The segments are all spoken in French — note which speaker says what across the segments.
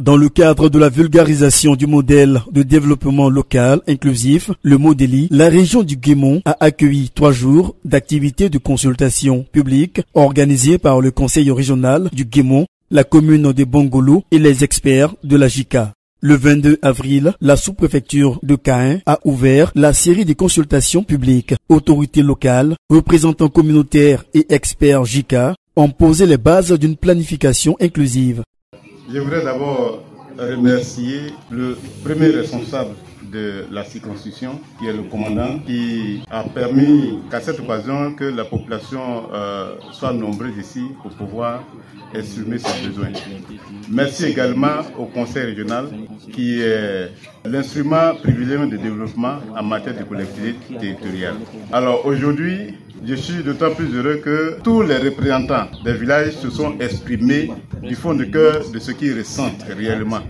Speaker 1: Dans le cadre de la vulgarisation du modèle de développement local inclusif, le MODELI, la région du Guémon a accueilli 3 jours d'activités de consultation publique organisées par le conseil régional du Guémon, la commune de Bongolo et les experts de la JICA. Le 22 avril, la sous-préfecture de Caen a ouvert la série de consultations publiques. Autorités locales, représentants communautaires et experts JICA ont posé les bases d'une planification inclusive.
Speaker 2: Je voudrais d'abord remercier le premier responsable de la circonscription, qui est le commandant, qui a permis qu'à cette occasion que la population soit nombreuse ici pour pouvoir exprimer ses besoins. Merci également au conseil régional qui est l'instrument privilégié de développement en matière de collectivité territoriale. Alors aujourd'hui, je suis d'autant plus heureux que tous les représentants des villages se sont exprimés du fond du cœur de ce qu'ils ressentent réellement.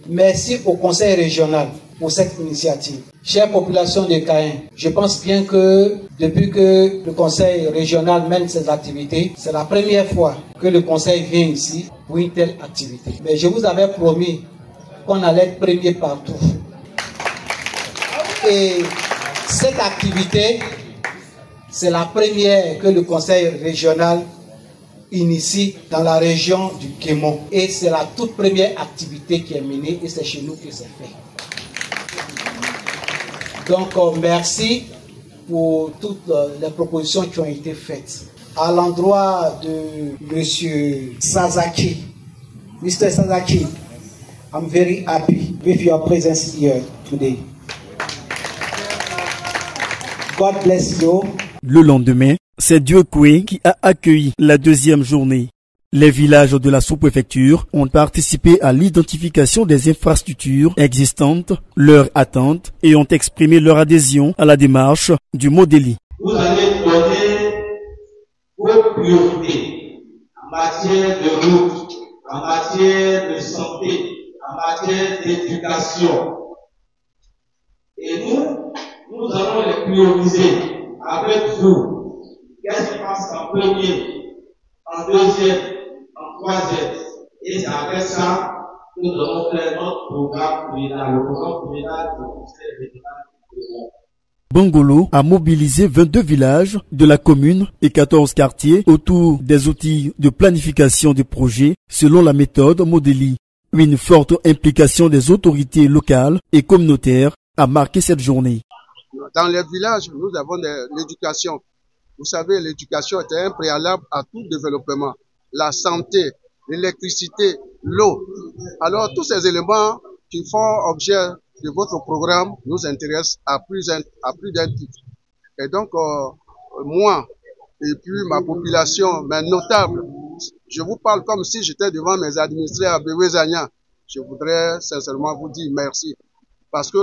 Speaker 3: Merci au conseil régional pour cette initiative. Chère population de Caen, je pense bien que depuis que le conseil régional mène ses activités, c'est la première fois que le conseil vient ici pour une telle activité. Mais je vous avais promis qu'on allait être premier partout. Et cette activité, c'est la première que le conseil régional initie dans la région du Guémon. Et c'est la toute première activité qui est menée et c'est chez nous que c'est fait. Donc merci pour toutes les propositions qui ont été faites. À l'endroit de M. Sasaki, Mr. Sasaki, I'm very happy with your presence here today. God bless you.
Speaker 1: Le lendemain, c'est Dieu-Koué qui a accueilli la deuxième journée. Les villages de la sous-préfecture ont participé à l'identification des infrastructures existantes, leurs attentes et ont exprimé leur adhésion à la démarche du MODELI.
Speaker 4: Vous allez donner vos priorités en matière de route, en matière de santé, en matière d'éducation. Et nous allons les prioriser avec vous. Qu'est-ce qui passe en premier, en deuxième, en troisième? Et c'est avec ça que nous allons faire notre programme communal, le programme communal du conseil régional du Guémon.
Speaker 1: Bongolo a mobilisé 22 villages de la commune et 14 quartiers autour des outils de planification des projets selon la méthode MODELI. Une forte implication des autorités locales et communautaires a marqué cette journée.
Speaker 5: Dans les villages, nous avons l'éducation. Vous savez, l'éducation est un préalable à tout développement. La santé, l'électricité, l'eau. Alors, tous ces éléments qui font objet de votre programme nous intéressent à plus d'un titre. Et donc, moi, et puis ma population, mes notables, je vous parle comme si j'étais devant mes administrés à Béoué-Zagnan. Je voudrais sincèrement vous dire merci. Parce que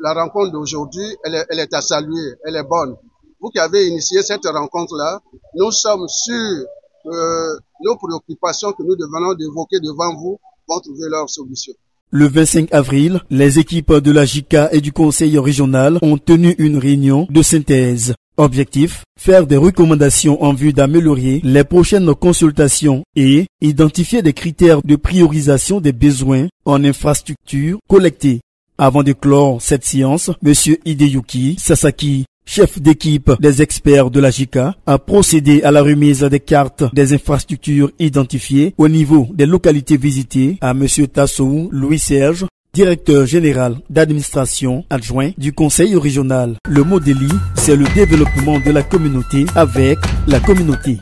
Speaker 5: la rencontre d'aujourd'hui, elle est à saluer, elle est bonne. Vous qui avez initié cette rencontre-là, nous sommes sûrs que nos préoccupations que nous devenons d'évoquer devant vous vont trouver leur solution.
Speaker 1: Le 25 avril, les équipes de la JICA et du conseil régional ont tenu une réunion de synthèse. Objectif, faire des recommandations en vue d'améliorer les prochaines consultations et identifier des critères de priorisation des besoins en infrastructures collectées. Avant de clore cette séance, M. Hideyuki Sasaki, chef d'équipe des experts de la JICA, a procédé à la remise des cartes des infrastructures identifiées au niveau des localités visitées à M. Tassou Louis-Serge, directeur général d'administration adjoint du conseil régional. Le MODELI, c'est le développement de la communauté avec la communauté.